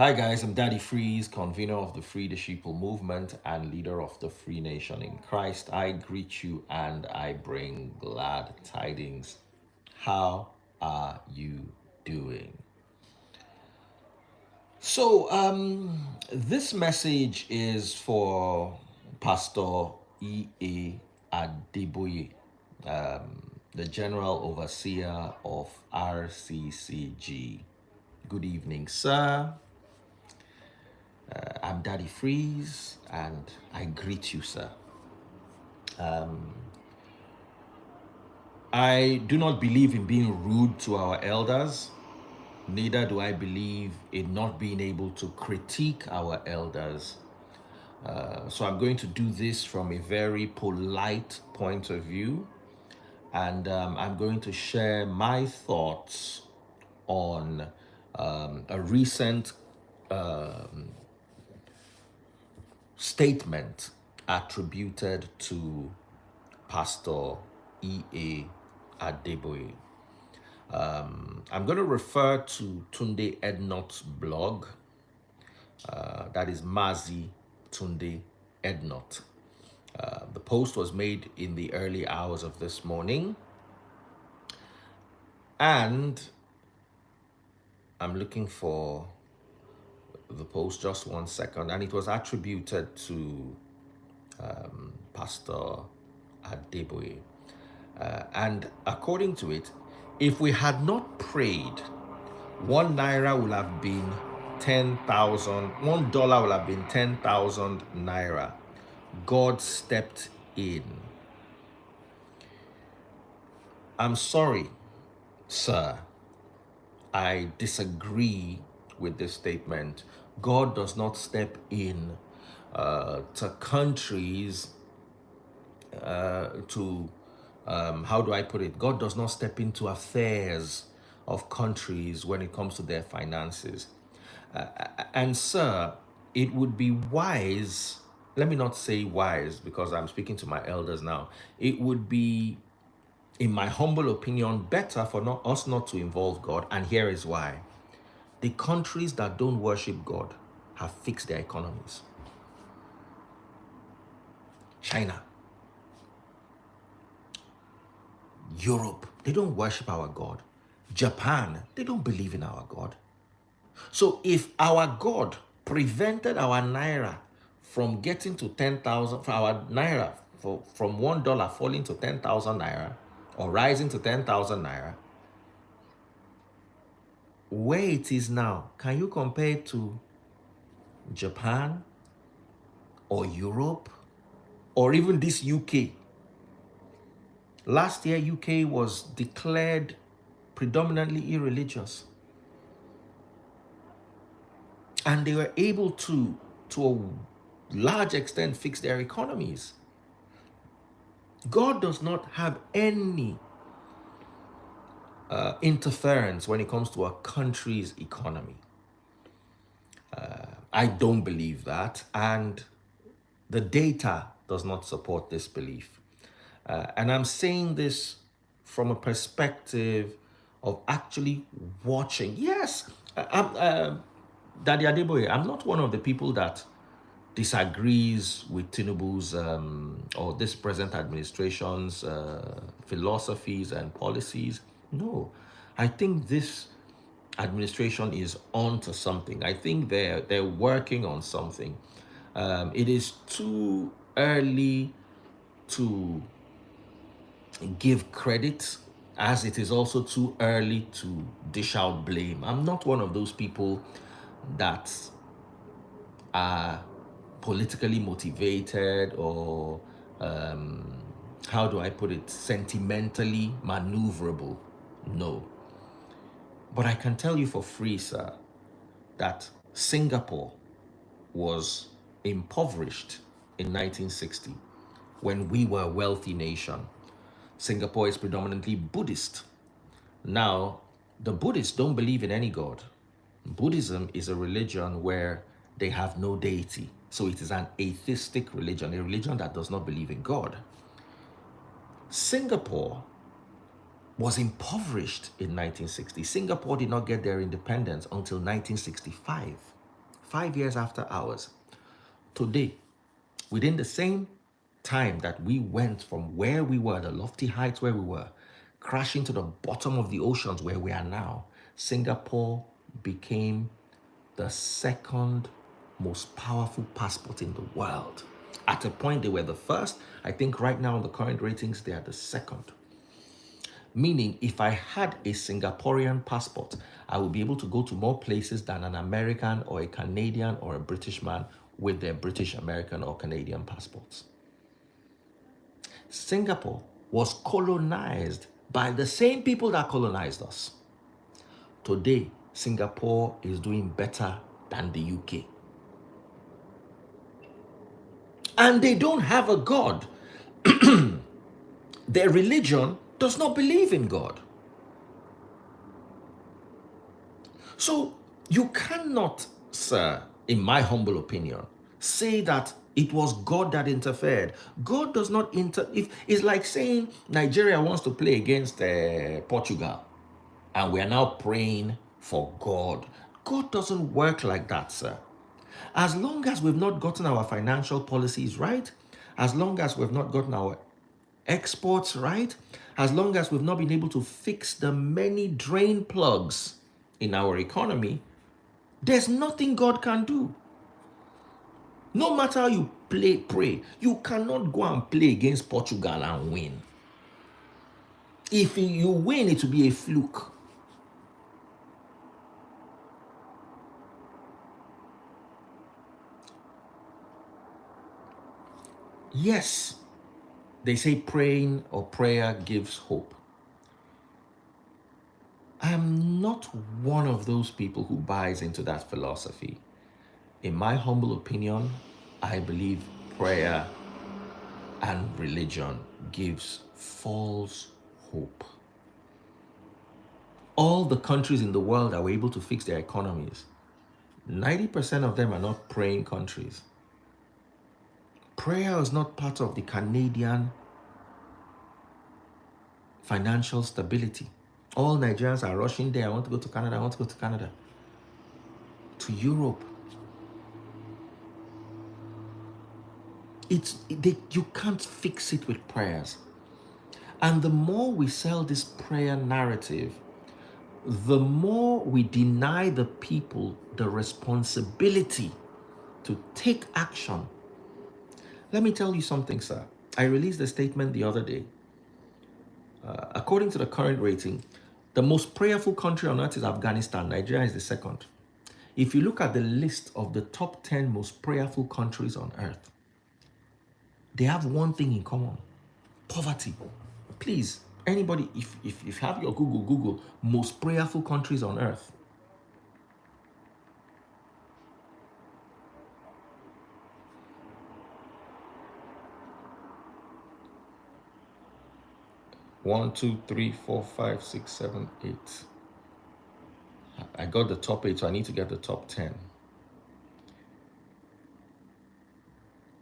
Hi guys, I'm Daddy Freeze, convener of the Free the Sheeple movement and leader of the Free Nation in Christ. I greet you and I bring glad tidings. How are you doing? This message is for Pastor E.A. Adeboye, the General Overseer of RCCG. Good evening, sir. I'm Daddy Freeze, and I greet you, sir. I do not believe in being rude to our elders, neither do I believe in not being able to critique our elders. So I'm going to do this from a very polite point of view, and I'm going to share my thoughts on a recent statement attributed to Pastor E.A. Adeboye. I'm going to refer to Tunde Ednot's blog. That is Mazi Tunde Ednot. The post was made in the early hours of this morning, and I'm looking for the post, just 1 second, and it was attributed to Pastor Adeboye. And according to it, if we had not prayed, 1 naira would have been 10,000, $1 would have been 10,000 naira. God stepped in. I'm sorry, sir. I disagree with this statement. God does not step in to countries to how do I put it? God does not step into affairs of countries when it comes to their finances. And sir, it would be wise, let me not say wise because I'm speaking to my elders now. It would be, in my humble opinion, better for us not to involve God. And here is why. The countries that don't worship God have fixed their economies. China, Europe, they don't worship our God. Japan, they don't believe in our God. So if our God prevented our naira from getting to 10,000, for our naira from $1 falling to 10,000 naira or rising to 10,000 naira, where it is now, can you compare it to Japan or Europe or even this UK? Last year, UK was declared predominantly irreligious. And they were able to a large extent, fix their economies. God does not have any interference when it comes to a country's economy. I don't believe that, and the data does not support this belief. And I'm saying this from a perspective of actually watching. Yes, Daddy Adeboye, I'm not one of the people that disagrees with Tinubu's or this present administration's philosophies and policies. No, I think this administration is on to something. I think they're working on something. It is too early to give credit, as it is also too early to dish out blame. I'm not one of those people that are politically motivated or how do I put it, sentimentally maneuverable. No. But I can tell you for free, sir, that Singapore was impoverished in 1960 when we were a wealthy nation. Singapore is predominantly Buddhist. Now, the Buddhists don't believe in any God. Buddhism is a religion where they have no deity. So it is an atheistic religion, a religion that does not believe in God. Singapore was impoverished in 1960. Singapore did not get their independence until 1965. 5 years after ours. Today, within the same time that we went from where we were, the lofty heights where we were, crashing to the bottom of the oceans where we are now, Singapore became the second most powerful passport in the world. At a point, they were the first. I think right now, in the current ratings, they are the second. Meaning, if I had a Singaporean passport, I would be able to go to more places than an American or a Canadian or a British man with their British, American, or Canadian passports. Singapore was colonized by the same people that colonized us. Today, Singapore is doing better than the UK. And they don't have a God. Their religion does not believe in God. So you cannot, sir, in my humble opinion, say that it was God that interfered. God does not if it's like saying Nigeria wants to play against Portugal, and we are now praying for God. God doesn't work like that, sir. As long as we've not gotten our financial policies right, as long as we've not gotten our exports right, as long as we've not been able to fix the many drain plugs in our economy, there's nothing God can do. No matter how you pray, you cannot go and play against Portugal and win. If you win, it will be a fluke. Yes, they say praying or prayer gives hope. I'm not one of those people who buys into that philosophy. In my humble opinion, I believe prayer and religion gives false hope. All the countries in the world that were able to fix their economies, 90% of them are not praying countries. Prayer is not part of the Canadian financial stability. All Nigerians are rushing there. I want to go to Canada. I want to go to Canada. To Europe. You can't fix it with prayers. And the more we sell this prayer narrative, the more we deny the people the responsibility to take action. Let me tell you something, sir. I released a statement the other day. According to the current rating, the most prayerful country on earth is Afghanistan. Nigeria is the second. If you look at the list of the top 10 most prayerful countries on earth, they have one thing in common: poverty. Please, anybody, if you have your Google most prayerful countries on earth. One, two, three, four, five, six, seven, eight. I got the top 8, so I need to get the top 10.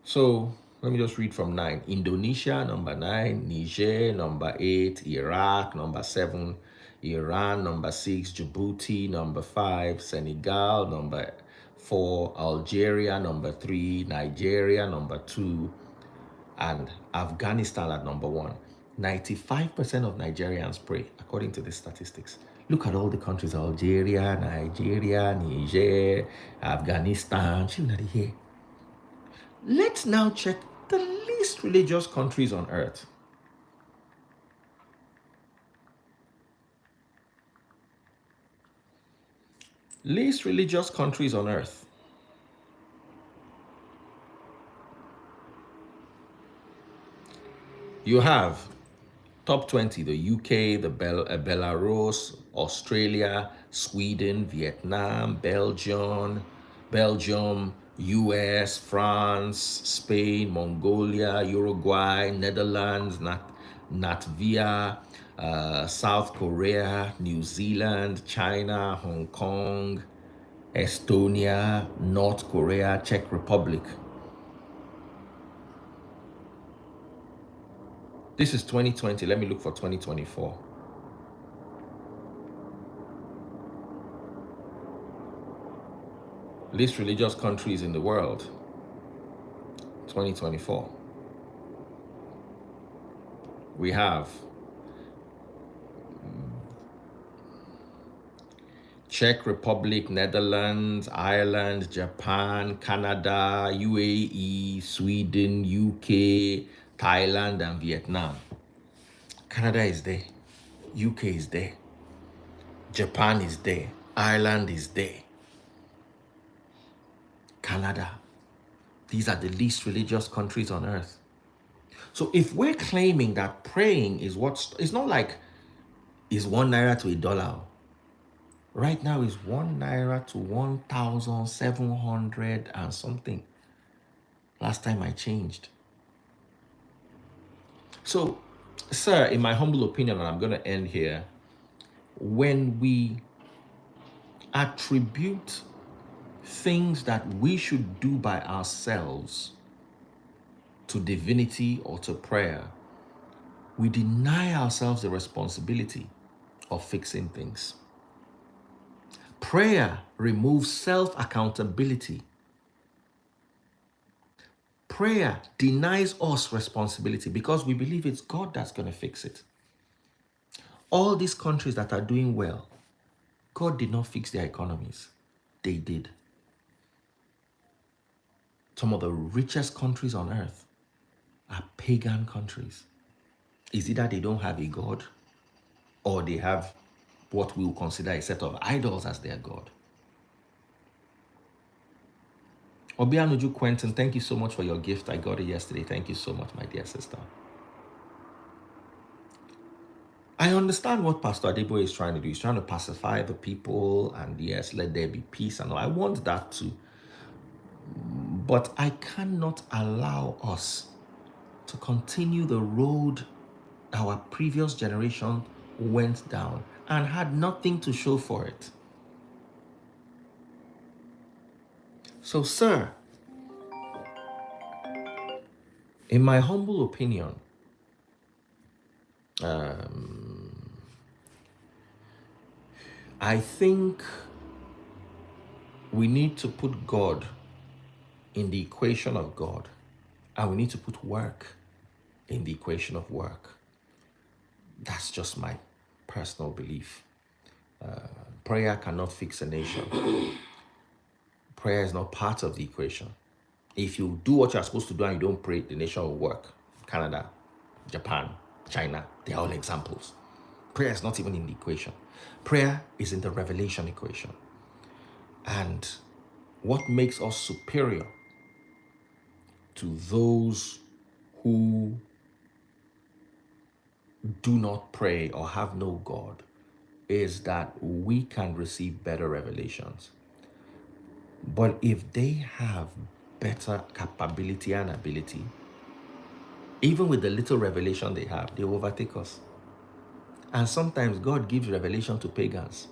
So let me just read from 9. Indonesia, number 9. Niger, number 8. Iraq, number 7. Iran, number 6. Djibouti, number 5. Senegal, number 4. Algeria, number 3. Nigeria, number 2. And Afghanistan at number 1. 95% of Nigerians pray, according to the statistics. Look at all the countries: Algeria, Nigeria, Niger, Afghanistan. Here. Let's now check the least religious countries on earth. Least religious countries on earth. You have top 20, the UK, the Belarus, Australia, Sweden, Vietnam, Belgium, US, France, Spain, Mongolia, Uruguay, Netherlands, Latvia, South Korea, New Zealand, China, Hong Kong, Estonia, North Korea, Czech Republic. This is 2020. Let me look for 2024. least religious countries in the world, 2024. We have Czech Republic, Netherlands, Ireland, Japan, Canada, UAE, Sweden, UK, Thailand, and Vietnam. Canada is there. UK is there. Japan is there. Ireland is there. Canada. These are the least religious countries on earth. So if we're claiming that praying is it's not like is 1 naira to $1. Right now is 1 naira to 1,700 and something. Last time I changed. So, sir, in my humble opinion, and I'm going to end here, when we attribute things that we should do by ourselves to divinity or to prayer, we deny ourselves the responsibility of fixing things. Prayer removes self-accountability. Prayer denies us responsibility because we believe it's God that's going to fix it. All these countries that are doing well, God did not fix their economies. They did. Some of the richest countries on earth are pagan countries. It's either they don't have a God or they have what we will consider a set of idols as their God. Obianuju Quentin, thank you so much for your gift. I got it yesterday. Thank you so much, my dear sister. I understand what Pastor Adeboye is trying to do. He's trying to pacify the people and yes, let there be peace and all. I want that too. But I cannot allow us to continue the road our previous generation went down and had nothing to show for it. So, sir, in my humble opinion, I think we need to put God in the equation of God, and we need to put work in the equation of work. That's just my personal belief. Prayer cannot fix a nation. Prayer is not part of the equation. If you do what you're supposed to do and you don't pray, the nation will work. Canada, Japan, China, they're all examples. Prayer is not even in the equation. Prayer is in the revelation equation. And what makes us superior to those who do not pray or have no God is that we can receive better revelations. But if they have better capability and ability, even with the little revelation they have, they overtake us. And sometimes God gives revelation to pagans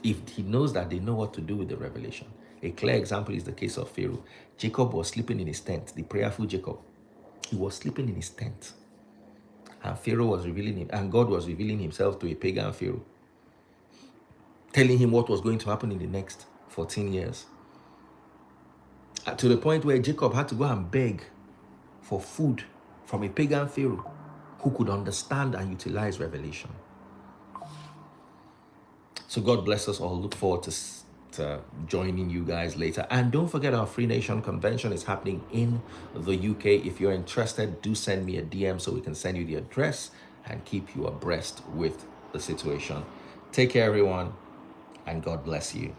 if he knows that they know what to do with the revelation. A clear example is the case of Pharaoh. Jacob was sleeping in his tent, the prayerful Jacob. He was sleeping in his tent. And Pharaoh was revealing him, and God was revealing himself to a pagan Pharaoh, telling him what was going to happen in the next 14 years. To the point where Jacob had to go and beg for food from a pagan Pharaoh who could understand and utilize revelation. So God bless us all. Look forward to joining you guys later. And don't forget our Free Nation Convention is happening in the UK. If you're interested, do send me a DM so we can send you the address and keep you abreast with the situation. Take care, everyone, and God bless you.